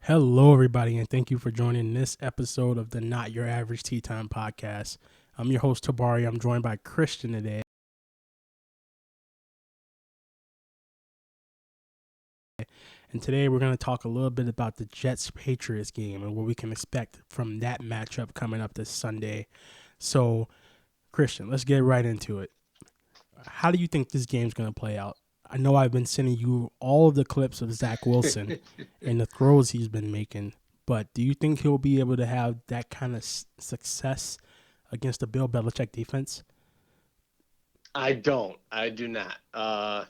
Hello, everybody, and thank you for joining this episode of the Not Your Average Tea Time podcast. I'm your host, Tabari. I'm joined by Christian today. And today we're going to talk a little bit about the Jets-Patriots game and what we can expect from that matchup coming up this Sunday. So, Christian, let's get right into it. How do you think this game's going to play out? I know I've been sending you all of the clips of Zack Wilson and the throws he's been making, but do you think he'll be able to have that kind of success against the Bill Belichick defense? I don't. I do not. I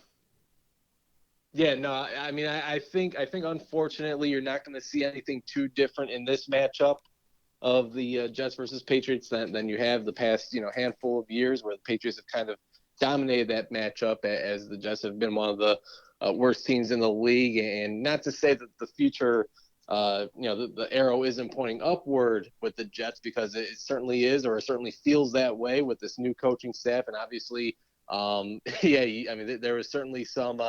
think unfortunately you're not going to see anything too different in this matchup of the Jets versus Patriots than you have the past handful of years where the Patriots have kind of dominated that matchup as the Jets have been one of the worst teams in the league. And not to say that the future, the arrow isn't pointing upward with the Jets, because it certainly is, or it certainly feels that way with this new coaching staff. And obviously, there was certainly some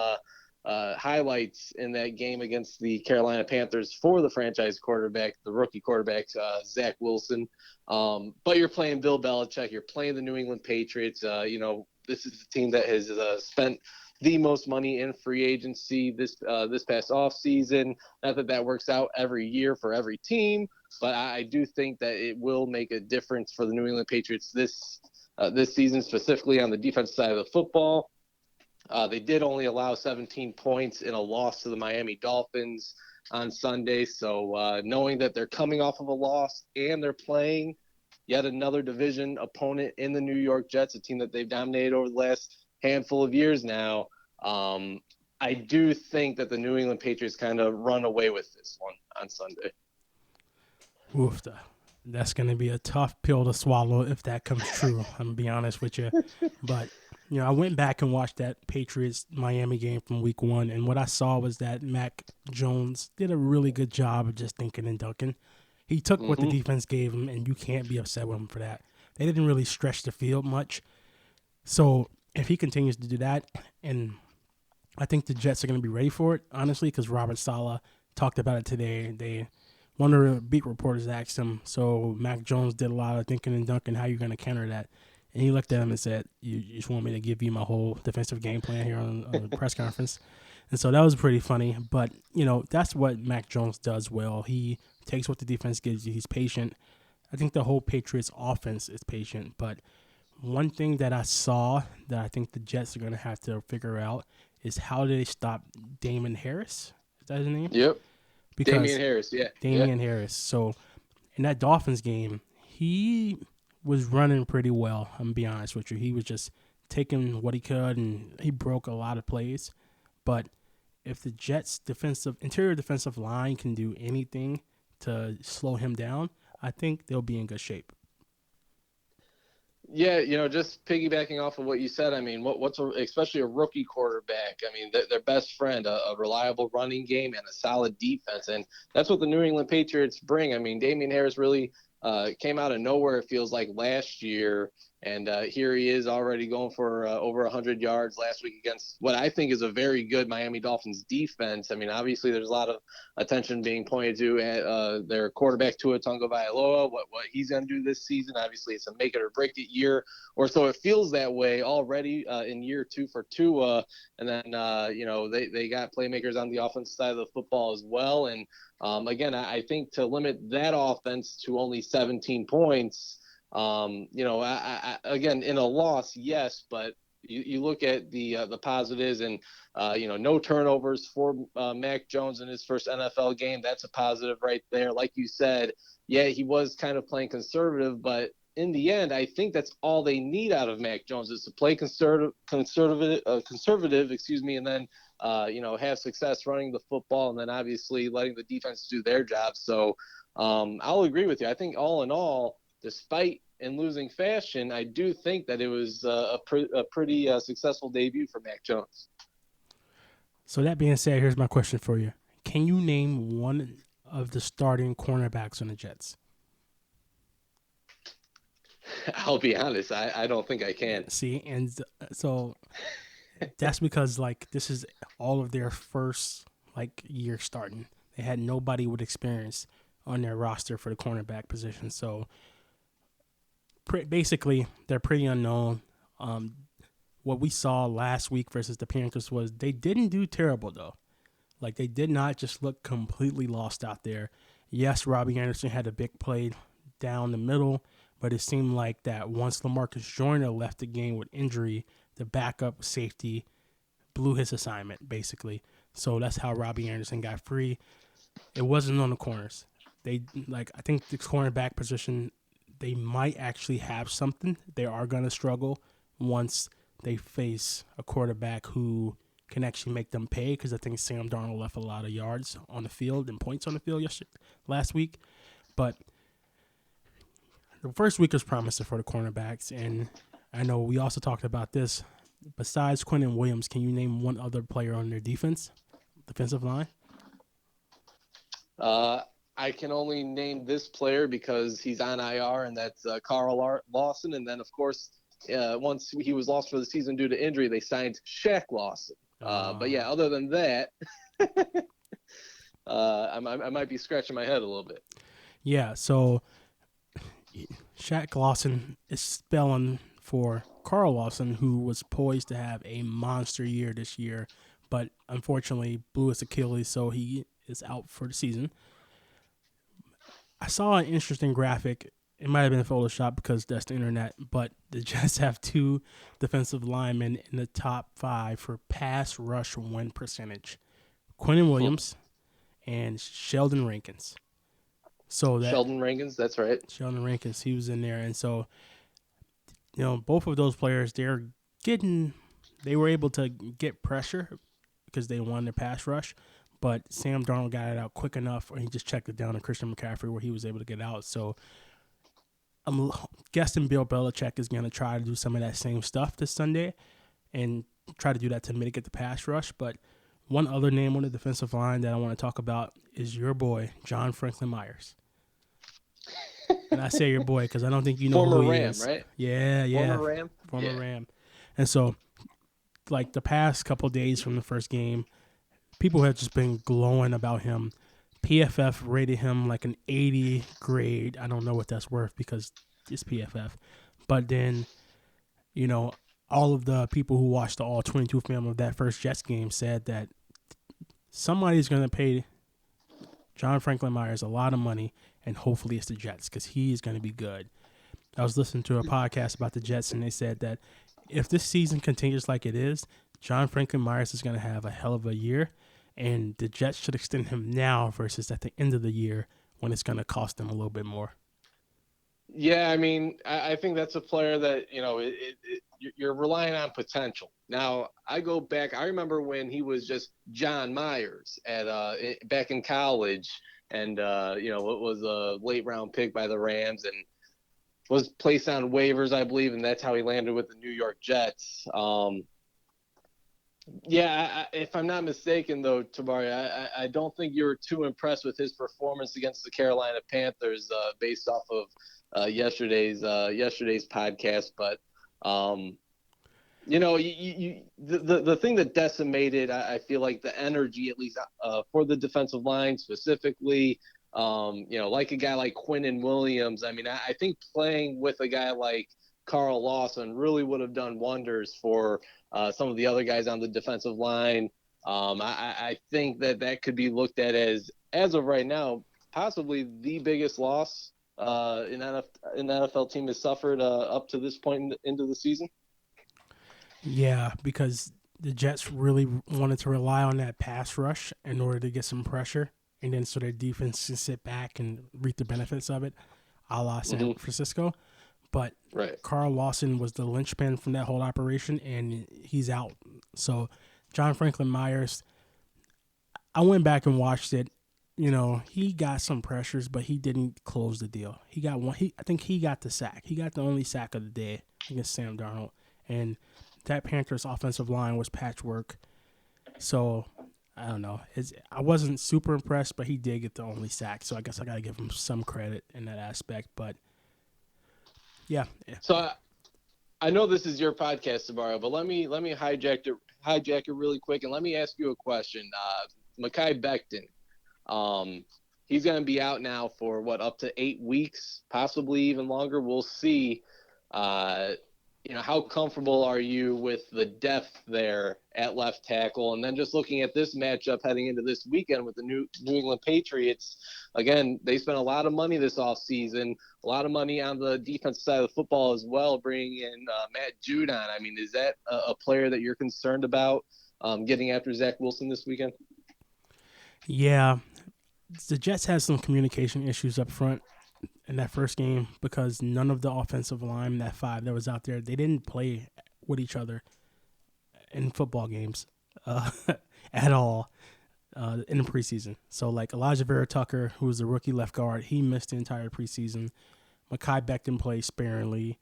highlights in that game against the Carolina Panthers for the franchise quarterback, the rookie quarterback, Zack Wilson. But you're playing Bill Belichick. You're playing the New England Patriots. This is a team that has spent the most money in free agency this past offseason. Not that works out every year for every team, but I do think that it will make a difference for the New England Patriots this season, specifically on the defensive side of the football. They did only allow 17 points in a loss to the Miami Dolphins on Sunday. So knowing that they're coming off of a loss and they're playing yet another division opponent in the New York Jets, a team that they've dominated over the last handful of years now, I do think that the New England Patriots kind of run away with this one on Sunday. Oof, that's going to be a tough pill to swallow if that comes true. I'm going to be honest with you. But I went back and watched that Patriots-Miami game from week 1, and what I saw was that Mac Jones did a really good job of just thinking and dunking. He took what the defense gave him, and you can't be upset with him for that. They didn't really stretch the field much. So if he continues to do that, and I think the Jets are going to be ready for it, honestly, because Robert Saleh talked about it today. One of the beat reporters asked him, so Mac Jones did a lot of thinking and dunking, how are you going to counter that? And he looked at him and said, you just want me to give you my whole defensive game plan here on the press conference? And so that was pretty funny. But, that's what Mac Jones does well. He takes what the defense gives you. He's patient. I think the whole Patriots offense is patient. But one thing that I saw that I think the Jets are going to have to figure out is how do they stop Damien Harris? Is that his name? Yep. Because Damien Harris, yeah. Damien Harris. So in that Dolphins game, he was running pretty well, I'm going to be honest with you. He was just taking what he could, and he broke a lot of plays. But if the Jets' interior defensive line can do anything to slow him down, I think they'll be in good shape. Yeah, just piggybacking off of what you said, I mean, especially a rookie quarterback, I mean, their best friend, a reliable running game and a solid defense, and that's what the New England Patriots bring. I mean, Damien Harris really came out of nowhere, it feels like, last year, and here he is already going for over 100 yards last week against what I think is a very good Miami Dolphins defense. I mean, obviously there's a lot of attention being pointed to at their quarterback, Tua Tagovailoa, what he's going to do this season. Obviously it's a make it or break it year, or so it feels that way already in year 2 for Tua. And then, they got playmakers on the offensive side of the football as well. And again, I think to limit that offense to only 17 points, again, in a loss, yes, but you look at the positives, and no turnovers for Mac Jones in his first NFL game. That's a positive right there. Like you said, yeah, he was kind of playing conservative, but in the end, I think that's all they need out of Mac Jones is to play conservative, and then have success running the football, and then obviously letting the defense do their job. So I'll agree with you. I think all in all, despite in losing fashion, I do think that it was a pretty successful debut for Mac Jones. So that being said, here's my question for you. Can you name one of the starting cornerbacks on the Jets? I'll be honest, I don't think I can. See, and so that's because, this is all of their first, year starting. They had nobody with experience on their roster for the cornerback position. So basically, they're pretty unknown. What we saw last week versus the Panthers was they didn't do terrible, though. Like, they did not just look completely lost out there. Yes, Robbie Anderson had a big play down the middle, but it seemed like that once LaMarcus Joyner left the game with injury, the backup safety blew his assignment, basically. So that's how Robbie Anderson got free. It wasn't on the corners. I think the cornerback position, they might actually have something. They are going to struggle once they face a quarterback who can actually make them pay, because I think Sam Darnold left a lot of yards on the field and points on the field last week. But the first week was promising for the cornerbacks, and I know we also talked about this. Besides Quinnen Williams, can you name one other player on their defensive line? I can only name this player because he's on IR, and that's Karl Lawson. And then, of course, once he was lost for the season due to injury, they signed Shaq Lawson. But yeah, other than that, I might be scratching my head a little bit. Yeah, so Shaq Lawson is spelling for Karl Lawson, who was poised to have a monster year this year, but unfortunately blew his Achilles, so he is out for the season. I saw an interesting graphic. It might have been Photoshop because that's the internet, but the Jets have 2 defensive linemen in the top 5 for pass rush win percentage. Quinnen Williams and Sheldon Rankins. Sheldon Rankins, that's right. Sheldon Rankins, he was in there. And so, both of those players, they were able to get pressure because they won their pass rush, but Sam Darnold got it out quick enough, or he just checked it down to Christian McCaffrey where he was able to get out. So I'm guessing Bill Belichick is going to try to do some of that same stuff this Sunday and try to do that to mitigate the pass rush. But one other name on the defensive line that I want to talk about is your boy, John Franklin Myers. And I say your boy because I don't think you know Former who he Ram, is. right? Yeah. Former Ram. And so, like, the past couple of days from the first game, people have just been glowing about him. PFF rated him like an 80 grade. I don't know what that's worth because it's PFF. But then, all of the people who watched the all 22 film of that first Jets game said that somebody's going to pay John Franklin Myers a lot of money, and hopefully it's the Jets because he's going to be good. I was listening to a podcast about the Jets, and they said that if this season continues like it is, John Franklin Myers is going to have a hell of a year, and the Jets should extend him now versus at the end of the year when it's going to cost them a little bit more. Yeah, I mean, I think that's a player that, you're relying on potential. Now, I go back. I remember when he was just John Myers back in college, and it was a late round pick by the Rams and was placed on waivers, I believe, and that's how he landed with the New York Jets. If I'm not mistaken, though, Tabari, I don't think you were too impressed with his performance against the Carolina Panthers based off of yesterday's podcast. But the thing that decimated, I feel like the energy, at least for the defensive line specifically, like a guy like Quinnen Williams. I mean, I think playing with a guy like Karl Lawson really would have done wonders for some of the other guys on the defensive line. I think that could be looked at as of right now, possibly the biggest loss an NFL team has suffered up to this point into the season. Yeah, because the Jets really wanted to rely on that pass rush in order to get some pressure, and then so their defense can sit back and reap the benefits of it, a la San Francisco. But Karl Lawson was the linchpin from that whole operation, and he's out. So John Franklin Myers, I went back and watched it. He got some pressures, but he didn't close the deal. He got one. I think he got the sack. He got the only sack of the day against Sam Darnold. And that Panthers offensive line was patchwork. So, I don't know. I wasn't super impressed, but he did get the only sack. So, I guess I got to give him some credit in that aspect. But, yeah. So, I know this is your podcast, Sabaro, but let me hijack it really quick, and let me ask you a question. Mekhi Becton, He's going to be out now for up to 8 weeks, possibly even longer. We'll see. How comfortable are you with the depth there at left tackle? And then just looking at this matchup heading into this weekend with the New England Patriots, again, they spent a lot of money this offseason, a lot of money on the defensive side of the football as well, bringing in Matt Judon. I mean, is that a player that you're concerned about getting after Zack Wilson this weekend? Yeah. The Jets had some communication issues up front in that first game because none of the offensive line, that 5 that was out there, they didn't play with each other in football games at all in the preseason. So, like Elijah Vera-Tucker, who was the rookie left guard, he missed the entire preseason. Mekhi Becton played sparingly.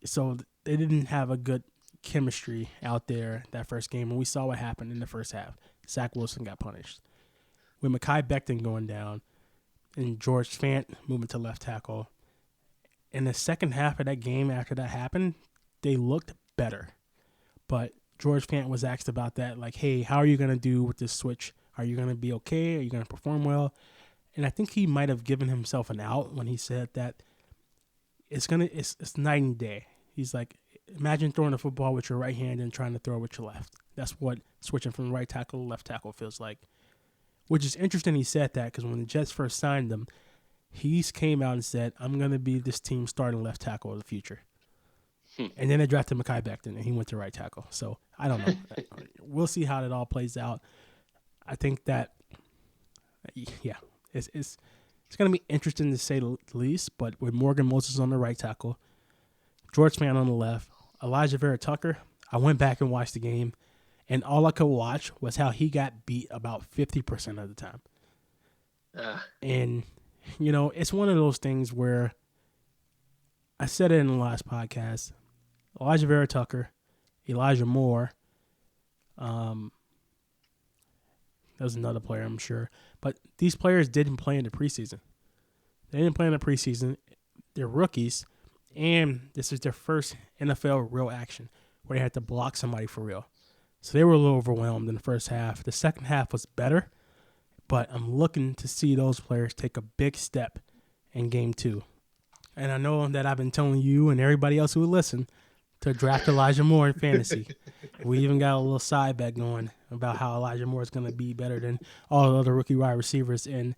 So they didn't have a good chemistry out there that first game, and we saw what happened in the first half. Zack Wilson got punished. With Mekhi Becton going down and George Fant moving to left tackle, in the second half of that game after that happened, they looked better. But George Fant was asked about that, like, hey, how are you going to do with this switch? Are you going to be okay? Are you going to perform well? And I think he might have given himself an out when he said that it's night and day. He's like, imagine throwing a football with your right hand and trying to throw it with your left. That's what switching from right tackle to left tackle feels like. Which is interesting he said that because when the Jets first signed him, he came out and said, I'm going to be this team's starting left tackle of the future. And then they drafted Mekhi Becton, and he went to right tackle. So, I don't know. We'll see how that all plays out. I think that, it's going to be interesting to say the least, but with Morgan Moses on the right tackle, George Fant on the left, Elijah Vera-Tucker, I went back and watched the game. And all I could watch was how he got beat about 50% of the time. And, it's one of those things where I said it in the last podcast. Elijah Vera-Tucker, Elijah Moore, there's another player, I'm sure. But these players didn't play in the preseason. They didn't play in the preseason. They're rookies. And this is their first NFL real action where they had to block somebody for real. So they were a little overwhelmed in the first half. The second half was better, but I'm looking to see those players take a big step in game 2. And I know that I've been telling you and everybody else who would listen to draft Elijah Moore in fantasy. We even got a little side bet going about how Elijah Moore is going to be better than all the other rookie wide receivers. And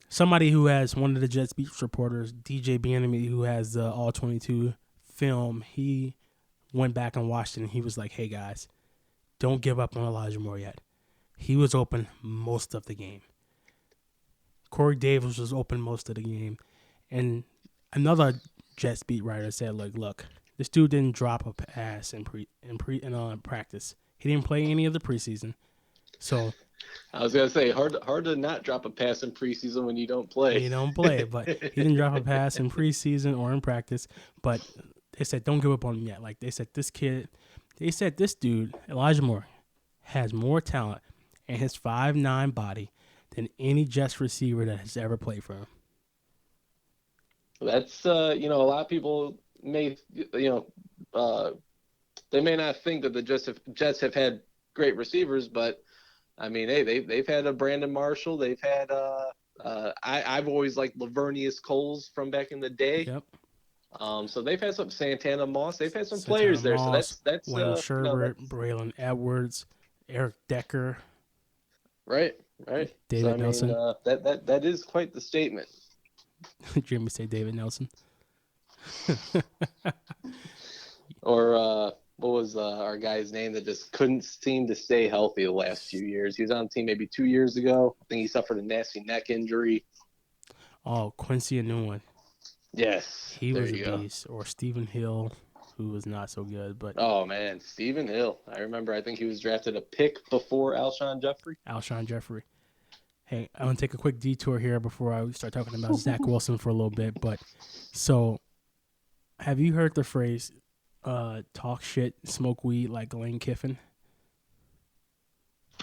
somebody who has one of the Jets beat reporters, DJ Bieniemy, who has the All-22 film, he went back and watched it, and he was like, hey, guys, don't give up on Elijah Moore yet. He was open most of the game. Corey Davis was open most of the game. And another Jets beat writer said, look, this dude didn't drop a pass in practice. He didn't play any of the preseason. So I was gonna say hard to not drop a pass in preseason when you don't play. You don't play, but he didn't drop a pass in preseason or in practice. But they said don't give up on him yet. Like they said, this dude, Elijah Moore, has more talent in his 5'9" body than any Jets receiver that has ever played for him. That's a lot of people may they may not think that the Jets have had great receivers, but I mean they've had a Brandon Marshall, they've had I've always liked Lavernius Coles from back in the day. Yep. So they've had some Santana Moss, they've had some players there. Moss, So that's Wayne Sherbert, Braylon Edwards, Eric Decker. Right. David Nelson. That is quite the statement. Did you hear me say David Nelson? Or what was our guy's name that just couldn't seem to stay healthy the last few years? He was on the team maybe 2 years ago. I think he suffered a nasty neck injury. Oh, Quincy Enunwa. Yes. He was a beast. Or Stephen Hill, who was not so good. But oh, man, Stephen Hill. I remember I think he was drafted a pick before Alshon Jeffrey. Hey, I'm going to take a quick detour here before I start talking about Zack Wilson for a little bit. But so have you heard the phrase, talk shit, smoke weed like Lane Kiffin?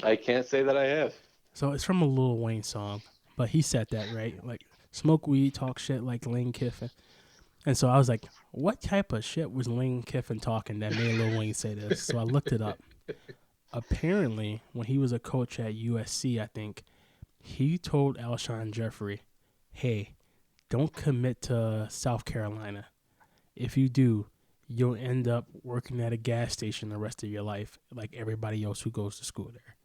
I can't say that I have. So it's from a Lil Wayne song, but he said that, right? Like, smoke weed, talk shit like Lane Kiffin. And so I was like, what type of shit was Lane Kiffin talking that made Lil Wayne say this? So I looked it up. Apparently, when he was a coach at USC, I think, he told Alshon Jeffrey, hey, don't commit to South Carolina. If you do, you'll end up working at a gas station the rest of your life, like everybody else who goes to school there.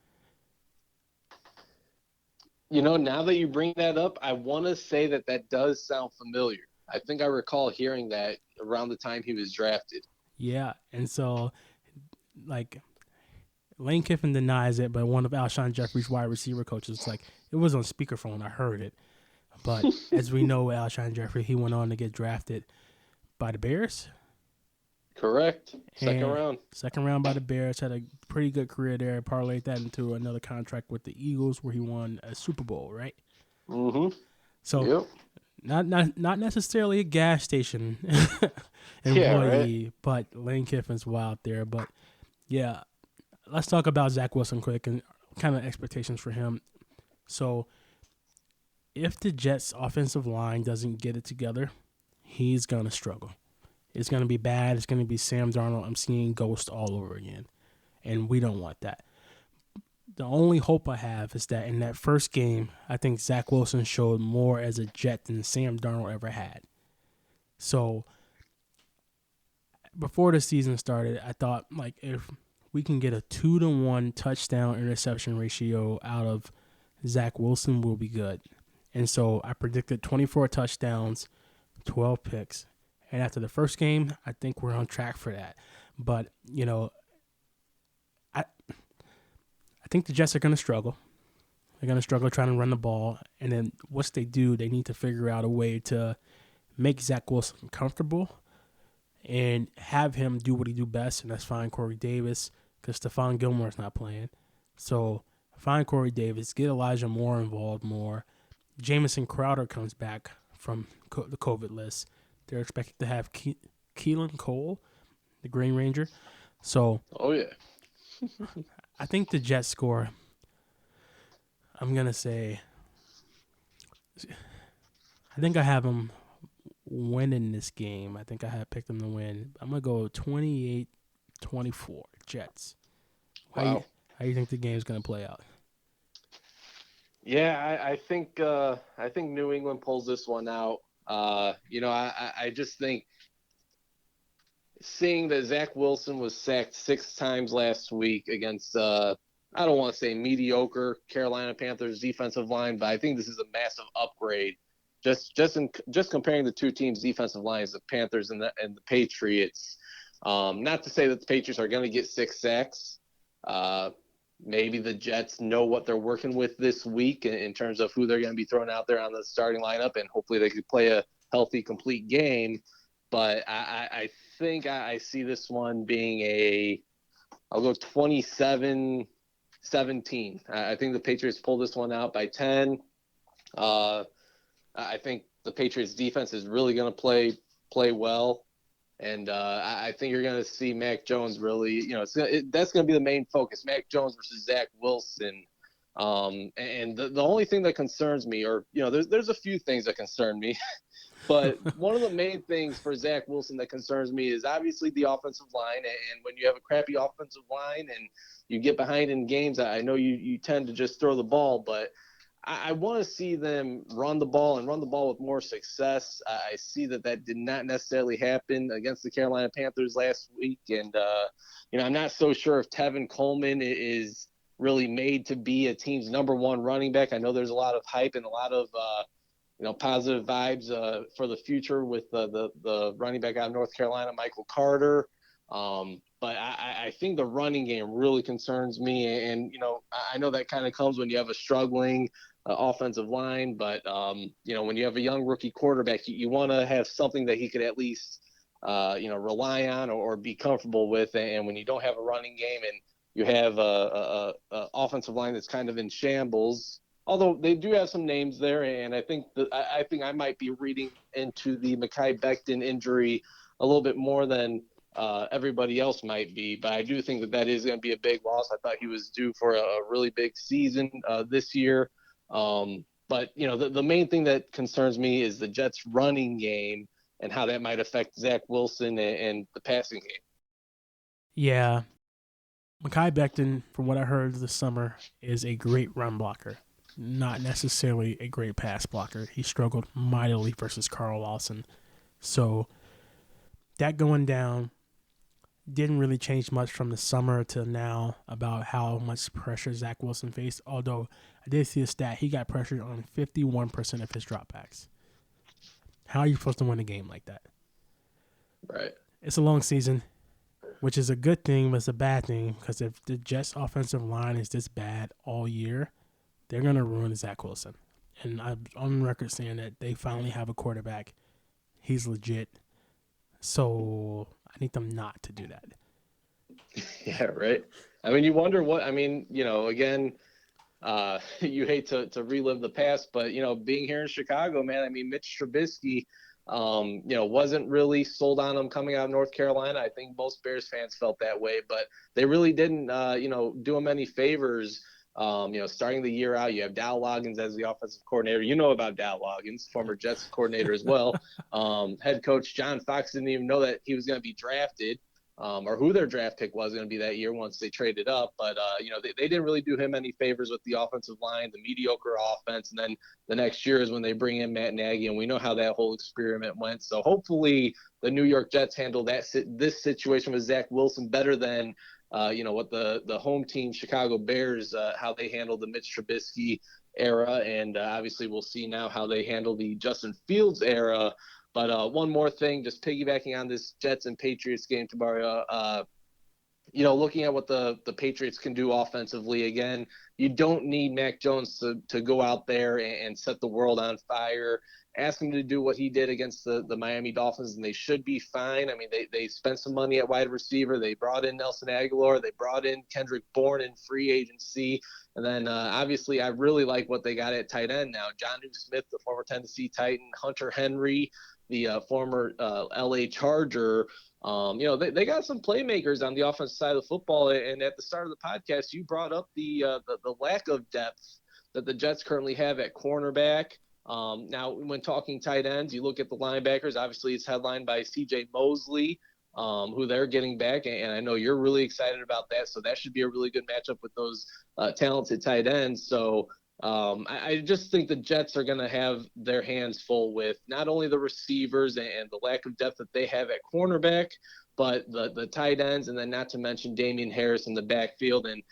Now that you bring that up, I want to say that does sound familiar. I think I recall hearing that around the time he was drafted. Yeah, and so, like, Lane Kiffin denies it, but one of Alshon Jeffrey's wide receiver coaches, like, it was on speakerphone. I heard it. But as we know, Alshon Jeffrey, he went on to get drafted by the Bears. Correct. Second round by the Bears. Had a pretty good career there. Parlayed that into another contract with the Eagles where he won a Super Bowl, right? Mm-hmm. So, yep. Not necessarily a gas station employee, right? But Lane Kiffin's wild there. But, yeah, let's talk about Zack Wilson quick and kind of expectations for him. So, if the Jets' offensive line doesn't get it together, he's going to struggle. It's going to be bad. It's going to be Sam Darnold. I'm seeing Ghost all over again, and we don't want that. The only hope I have is that in that first game, I think Zack Wilson showed more as a Jet than Sam Darnold ever had. So before the season started, I thought, like, if we can get a 2-to-1 touchdown interception ratio out of Zack Wilson, we'll be good. And so I predicted 24 touchdowns, 12 picks. And after the first game, I think we're on track for that. But, I think the Jets are going to struggle. They're going to struggle trying to run the ball. And then once they do, they need to figure out a way to make Zack Wilson comfortable and have him do what he do best, and that's find Corey Davis because Stephon Gilmore's not playing. So find Corey Davis, get Elijah Moore involved more. Jamison Crowder comes back from the COVID list. They're expected to have Keelan Cole, the Green Ranger. So, oh yeah, I think the Jets score. I'm gonna say, I think I have them winning this game. I think I have picked them to win. I'm gonna go 28-24 Jets. Wow. How do you think the game's gonna play out? Yeah, I think New England pulls this one out. I just think seeing that Zack Wilson was sacked 6 times last week against I don't want to say mediocre Carolina Panthers defensive line, but I think this is a massive upgrade. Just comparing the two teams' defensive lines, the Panthers and the Patriots. Not to say that the Patriots are going to get 6 sacks. Maybe the Jets know what they're working with this week in terms of who they're going to be throwing out there on the starting lineup, and hopefully they could play a healthy, complete game. But I think I see this one being I'll go 27-17. I think the Patriots pull this one out by 10. I think the Patriots defense is really going to play well. And I think you're going to see Mac Jones really, that's going to be the main focus, Mac Jones versus Zack Wilson. And the only thing that concerns me, or, there's a few things that concern me, but one of the main things for Zack Wilson that concerns me is obviously the offensive line. And when you have a crappy offensive line and you get behind in games, I know you tend to just throw the ball, but I want to see them run the ball with more success. I see that did not necessarily happen against the Carolina Panthers last week. And, I'm not so sure if Tevin Coleman is really made to be a team's number one running back. I know there's a lot of hype and a lot of, positive vibes for the future with the running back out of North Carolina, Michael Carter. But I think the running game really concerns me. And, I know that kind of comes when you have a struggling offensive line, but when you have a young rookie quarterback, you want to have something that he could at least rely on or be comfortable with. And when you don't have a running game and you have a offensive line that's kind of in shambles, although they do have some names there, and I think I might be reading into the Mekhi Becton injury a little bit more than everybody else might be, but I do think that is going to be a big loss. I thought he was due for a really big season this year. But the main thing that concerns me is the Jets running game and how that might affect Zack Wilson and the passing game. Yeah. Mekhi Becton, from what I heard this summer, is a great run blocker. not necessarily a great pass blocker. He struggled mightily versus Karl Lawson. So that going down didn't really change much from the summer to now about how much pressure Zack Wilson faced. Although I did see a stat, he got pressured on 51% of his dropbacks. How are you supposed to win a game like that? Right. It's a long season, which is a good thing, but it's a bad thing because if the Jets' offensive line is this bad all year, they're going to ruin Zack Wilson. And I'm on record saying that they finally have a quarterback. He's legit. So I need them not to do that. Yeah, right. I mean, you wonder what, I mean, again, you hate to relive the past, but, being here in Chicago, man, I mean, Mitch Trubisky, wasn't really sold on him coming out of North Carolina. I think most Bears fans felt that way, but they really didn't, do him any favors. Starting the year out, you have Dow Loggins as the offensive coordinator. You know about Dow Loggins, former Jets coordinator as well. Head coach John Fox didn't even know that he was going to be drafted. Or who their draft pick was going to be that year once they traded up. But, they didn't really do him any favors with the offensive line, the mediocre offense. And then the next year is when they bring in Matt Nagy, and we know how that whole experiment went. So hopefully the New York Jets handle this situation with Zack Wilson better than, what the home team Chicago Bears, how they handled the Mitch Trubisky era. And obviously we'll see now how they handle the Justin Fields era. But one more thing, just piggybacking on this Jets and Patriots game tomorrow, looking at what the Patriots can do offensively, again, you don't need Mac Jones to go out there and set the world on fire. Ask him to do what he did against the Miami Dolphins, and they should be fine. I mean, they spent some money at wide receiver. They brought in Nelson Aguilar. They brought in Kendrick Bourne in free agency. And then, obviously, I really like what they got at tight end now. Jonnu Smith, the former Tennessee Titan, Hunter Henry, the former LA Charger. They got some playmakers on the offensive side of the football. And at the start of the podcast, you brought up the lack of depth that the Jets currently have at cornerback. Now, when talking tight ends, you look at the linebackers. Obviously, it's headlined by C.J. Mosley, who they're getting back. And I know you're really excited about that. So that should be a really good matchup with those talented tight ends. So I just think the Jets are going to have their hands full with not only the receivers and the lack of depth that they have at cornerback, but the tight ends, and then not to mention Damien Harris in the backfield. And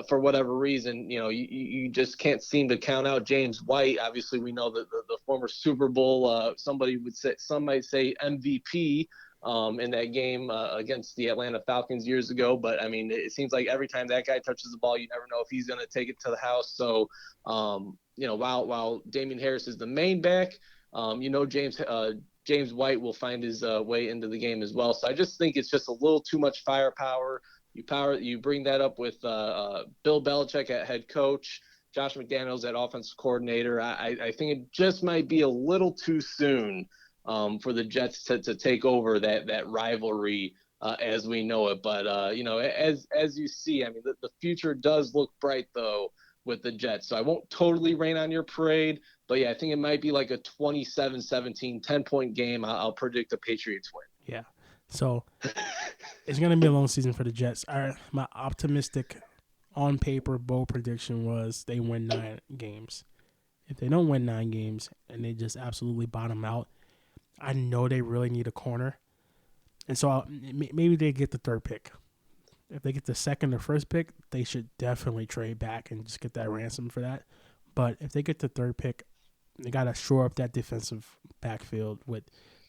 for whatever reason, you just can't seem to count out James White. Obviously, we know that the former Super Bowl, some might say MVP, in that game against the Atlanta Falcons years ago. But, I mean, it seems like every time that guy touches the ball, you never know if he's going to take it to the house. So, while Damien Harris is the main back, James White will find his way into the game as well. So I just think it's just a little too much firepower. You bring that up with Bill Belichick at head coach, Josh McDaniels at offensive coordinator. I think it just might be a little too soon for the Jets to take over that rivalry as we know it. But, as you see, I mean, the future does look bright, though, with the Jets. So I won't totally rain on your parade. But, yeah, I think it might be like a 27-17, 10-point game. I'll predict the Patriots win. Yeah. So it's going to be a long season for the Jets. My optimistic, on paper, bold prediction was they win 9 games. If they don't win 9 games and they just absolutely bottom out, I know they really need a corner. And so maybe they get the 3rd pick. If they get the 2nd or 1st pick, they should definitely trade back and just get that ransom for that. But if they get the 3rd pick, they got to shore up that defensive backfield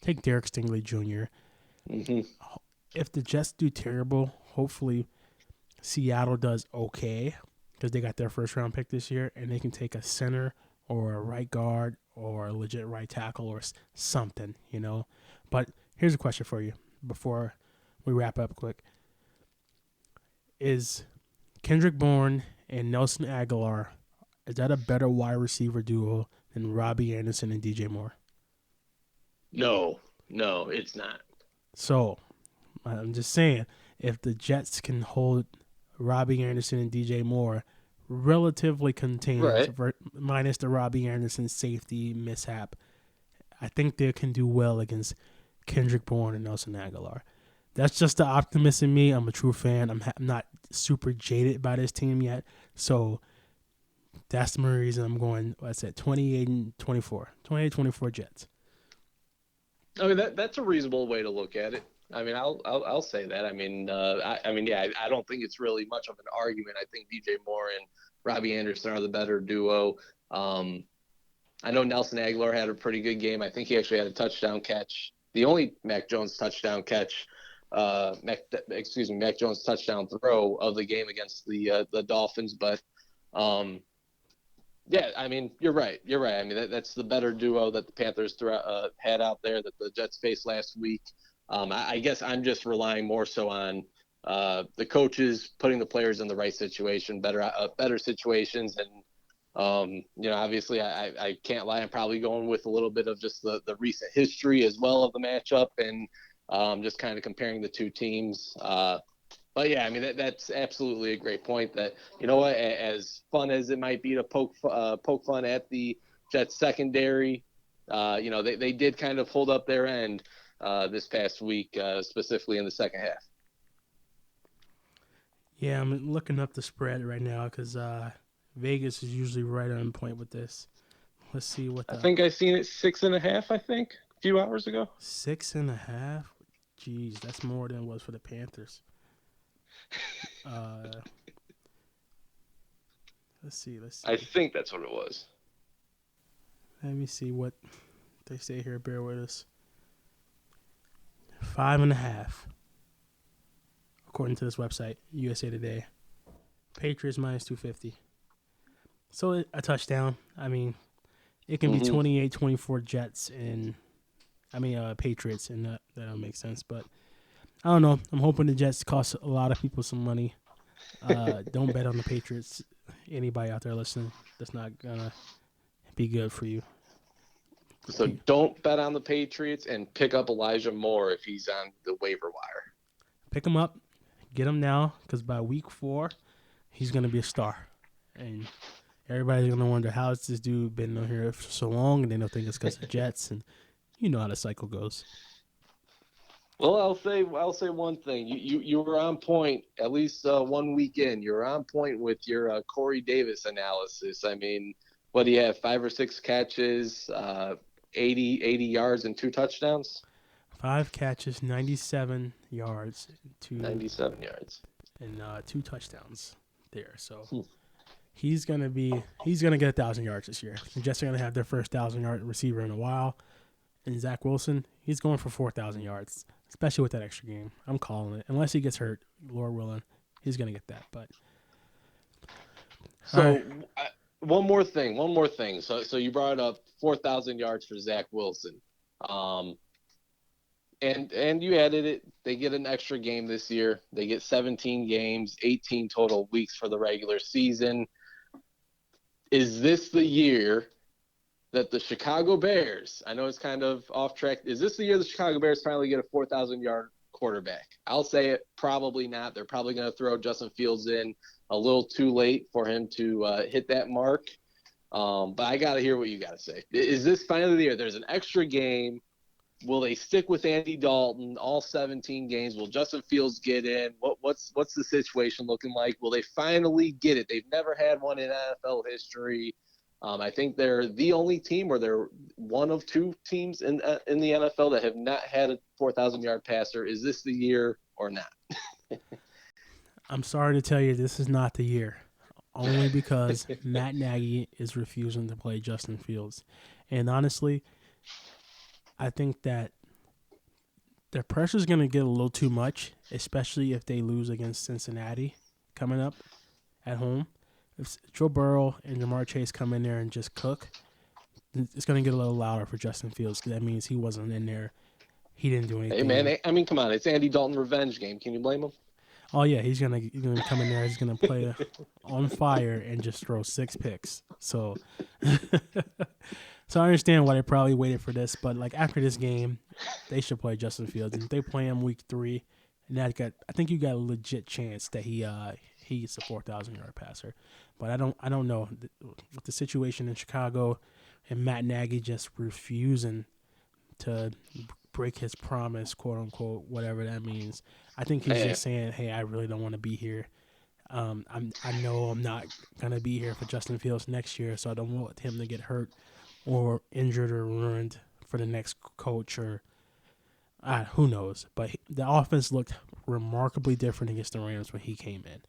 take Derek Stingley Jr. Mm-hmm. If the Jets do terrible, hopefully Seattle does okay because they got their 1st-round pick this year, and they can take a center or a right guard or a legit right tackle or something, But here's a question for you before we wrap up quick. Is Kendrick Bourne and Nelson Aguilar, is that a better wide receiver duo than Robbie Anderson and DJ Moore? No, it's not. So, I'm just saying, if the Jets can hold Robbie Anderson and DJ Moore relatively contained, right, minus the Robbie Anderson safety mishap, I think they can do well against Kendrick Bourne and Nelson Aguilar. That's just the optimist in me. I'm a true fan. I'm not super jaded by this team yet. So That's the reason I'm going, what's that, 28-24. 28-24 Jets. I mean, that's a reasonable way to look at it. I mean, I'll say that. I mean, I don't think it's really much of an argument. I think DJ Moore and Robbie Anderson are the better duo. I know Nelson Aguilar had a pretty good game. I think he actually had a touchdown catch. The only Mac Jones touchdown catch, Mac Jones touchdown throw of the game against the Dolphins. But yeah, I mean, you're right. I mean, that's the better duo that the Panthers had out there that the Jets faced last week. I guess I'm just relying more so on the coaches putting the players in the right situation, better situations. And, obviously I can't lie. I'm probably going with a little bit of just the recent history as well of the matchup and just kind of comparing the two teams. But yeah, I mean, that's absolutely a great point that, you know what, as fun as it might be to poke fun at the Jets secondary, they did kind of hold up their end this past week, specifically in the second half. Yeah, I'm looking up the spread right now because Vegas is usually right on point with this. Let's see what I think I seen it 6.5, I think, a few hours ago. 6.5? Jeez, that's more than it was for the Panthers. Let's see. I think that's what it was. Let me see what they say here. Bear with us. 5.5, according to this website, USA Today. Patriots minus 250. So a touchdown. I mean, it can be 28-24 Jets and Patriots, and that'll make sense. But I don't know. I'm hoping the Jets cost a lot of people some money. Don't bet on the Patriots. Anybody out there listening, that's not gonna be good for you. So don't bet on the Patriots and pick up Elijah Moore if he's on the waiver wire. Pick him up, get him now, because by week 4, he's gonna be a star, and everybody's gonna wonder how has this dude been on here for so long, and they don't think it's because of the Jets, and you know how the cycle goes. Well, I'll say one thing. You were on point at least 1 weekend. You're on point with your Corey Davis analysis. I mean, what do you have? 5 or 6 catches, 80 yards and 2 touchdowns. 5 catches, 97 yards, 97 yards, and 2 touchdowns there. So he's gonna get 1,000 yards this year. The Jets are gonna have their first 1,000-yard receiver in a while, and Zack Wilson, he's going for 4,000 yards. Especially with that extra game. I'm calling it. Unless he gets hurt, Lord willing, he's going to get that. But so one more thing. So you brought up 4,000 yards for Zack Wilson. And you added it. They get an extra game this year. They get 17 games, 18 total weeks for the regular season. Is this the year that the Chicago Bears, I know it's kind of off track, is this the year the Chicago Bears finally get a 4,000-yard quarterback? I'll say it, probably not. They're probably going to throw Justin Fields in a little too late for him to hit that mark. But I got to hear what you got to say. Is this finally the year? There's an extra game. Will they stick with Andy Dalton all 17 games? Will Justin Fields get in? What's the situation looking like? Will they finally get it? They've never had one in NFL history. I think they're the only team, or they're one of 2 teams in the NFL that have not had a 4,000-yard passer. Is this the year or not? I'm sorry to tell you, this is not the year. Only because Matt Nagy is refusing to play Justin Fields. And honestly, I think that their pressure is going to get a little too much, especially if they lose against Cincinnati coming up at home. If Joe Burrow and Jamar Chase come in there and just cook, it's going to get a little louder for Justin Fields, because that means he wasn't in there. He didn't do anything. Hey, man, I mean, come on. It's Andy Dalton revenge game. Can you blame him? Oh, yeah, he's gonna come in there. He's going to play on fire and just throw 6 picks. So I understand why they probably waited for this. But, like, after this game, they should play Justin Fields. And if they play him week 3, and I think you got a legit chance that he's a 4,000-yard passer. But I don't know. With the situation in Chicago and Matt Nagy just refusing to break his promise, quote unquote, whatever that means. I think he's just saying, hey, I really don't want to be here. I know I'm not gonna be here for Justin Fields next year, so I don't want him to get hurt or injured or ruined for the next coach or who knows. But the offense looked remarkably different against the Rams when he came in.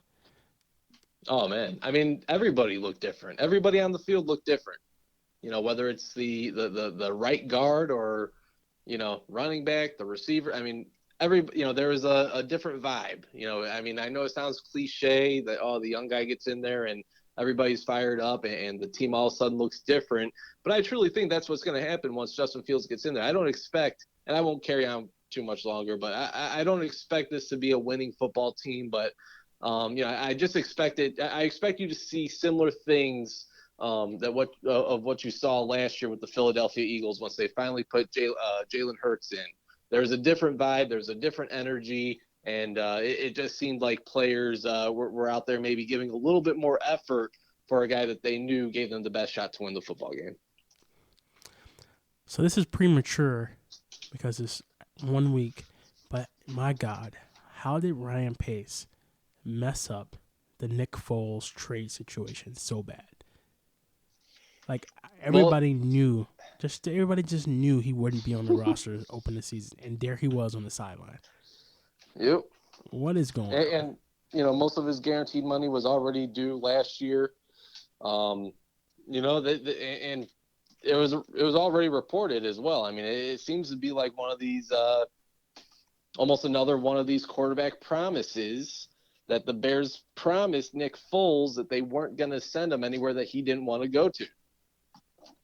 Oh man, I mean, everybody looked different. Everybody on the field looked different. Whether it's the right guard or running back, the receiver. I mean, there was a different vibe. I mean, I know it sounds cliche that the young guy gets in there and everybody's fired up and the team all of a sudden looks different. But I truly think that's what's going to happen once Justin Fields gets in there. I don't expect, and I won't carry on too much longer, but I don't expect this to be a winning football team. But I just expect it. I expect you to see similar things of what you saw last year with the Philadelphia Eagles once they finally put Jalen Hurts in. There's a different vibe. There's a different energy. And it just seemed like players were out there maybe giving a little bit more effort for a guy that they knew gave them the best shot to win the football game. So this is premature because it's 1 week. But, my God, how did Ryan Pace mess up the Nick Foles trade situation so bad? Like, everybody just knew he wouldn't be on the roster to open the season. And there he was on the sideline. Yep. What is going on? And most of his guaranteed money was already due last year. And it was already reported as well. I mean, it seems to be like one of these, almost another one of these quarterback promises that the Bears promised Nick Foles that they weren't going to send him anywhere that he didn't want to go to.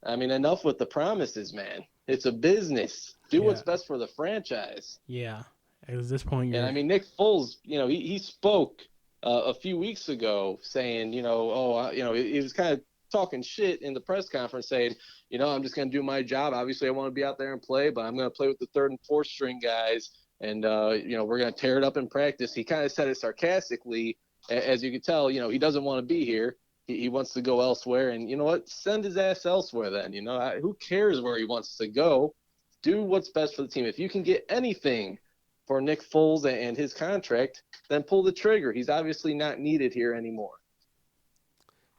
I mean, enough with the promises, man. It's a business. Do what's best for the franchise. Yeah. At this point, and I mean, Nick Foles, he spoke a few weeks ago saying, he was kind of talking shit in the press conference saying, I'm just going to do my job. Obviously, I want to be out there and play, but I'm going to play with the third and fourth string guys. And, we're going to tear it up in practice. He kind of said it sarcastically. As you can tell, he doesn't want to be here. He wants to go elsewhere. And you know what? Send his ass elsewhere then. Who cares where he wants to go? Do what's best for the team. If you can get anything for Nick Foles and his contract, then pull the trigger. He's obviously not needed here anymore.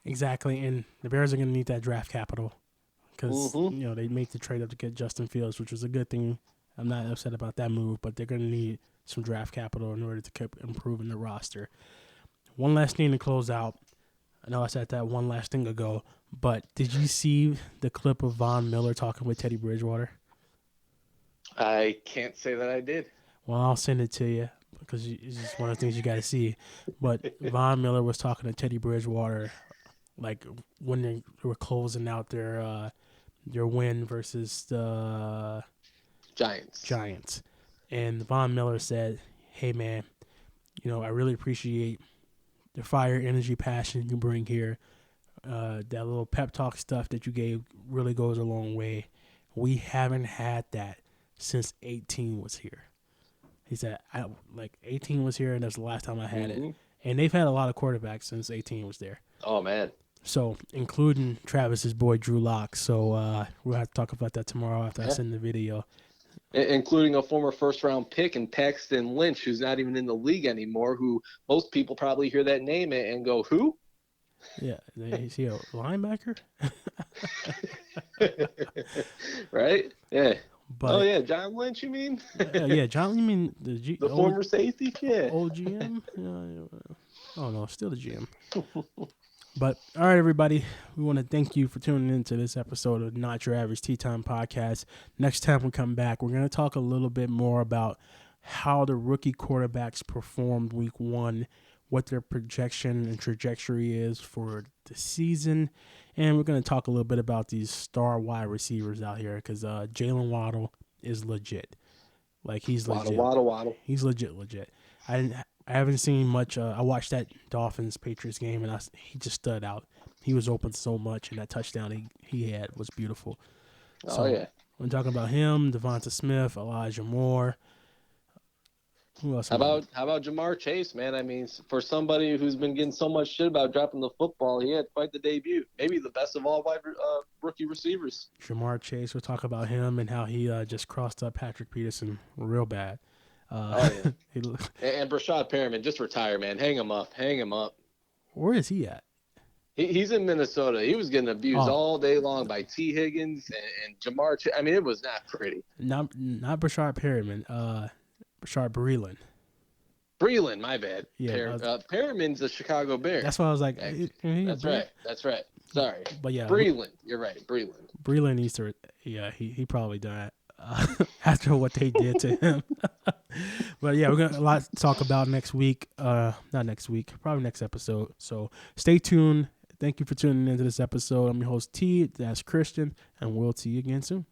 Exactly, and the Bears are going to need that draft capital because they made the trade up to get Justin Fields, which was a good thing. I'm not upset about that move, but they're going to need some draft capital in order to keep improving the roster. One last thing to close out. I know I said that one last thing ago, but did you see the clip of Von Miller talking with Teddy Bridgewater? I can't say that I did. Well, I'll send it to you because it's just one of the things you got to see. But Von Miller was talking to Teddy Bridgewater, like when they were closing out their win versus the Giants. And Von Miller said, "Hey, man, I really appreciate the fire, energy, passion you bring here. That little pep talk stuff that you gave really goes a long way. We haven't had that since 18 was here." He said, 18 was here, and that's the last time I had it. And they've had a lot of quarterbacks since 18 was there. Oh, man. So, including Travis's boy, Drew Lock. So, we'll have to talk about that tomorrow after I send the video. Including a former first-round pick in Paxton Lynch, who's not even in the league anymore, who most people probably hear that name and go, who? Yeah. Is he a linebacker? Right? Yeah. But, John Lynch, you mean? John, you mean the former safety? Yeah. Old GM? Oh, no, still the GM. But, all right, everybody, we want to thank you for tuning in to this episode of Not Your Average Tea Time Podcast. Next time we come back, we're going to talk a little bit more about how the rookie quarterbacks performed week 1, what their projection and trajectory is for the season, and we're going to talk a little bit about these star wide receivers out here because Jalen Waddle is legit. Like, he's legit. Waddle. He's legit. I haven't seen much. I watched that Dolphins-Patriots game, and he just stood out. He was open so much, and that touchdown he had was beautiful. We're talking about him, Devonta Smith, Elijah Moore. Who else? How about Jamar Chase, man? I mean, for somebody who's been getting so much shit about dropping the football, he had quite the debut. Maybe the best of all rookie receivers. Jamar Chase, we'll talk about him and how he just crossed up Patrick Peterson real bad. And Brashad Perriman, just retire, man. Hang him up. Where is he at? He's in Minnesota. He was getting abused all day long by T. Higgins and Jamar. I mean, it was not pretty. Not Brashard Perriman. Brashard Breeland. Breeland, my bad. Yeah, Perriman's a Chicago Bear. That's why I was like, that's right. Sorry. But yeah, Breeland. You're right. Breeland. Breeland needs to. Yeah, he probably done that after what they did to him. But yeah, we're gonna a lot to talk about next week. Not next week, probably next episode. So stay tuned. Thank you for tuning into this episode. I'm your host T. That's Christian, and we'll see you again soon.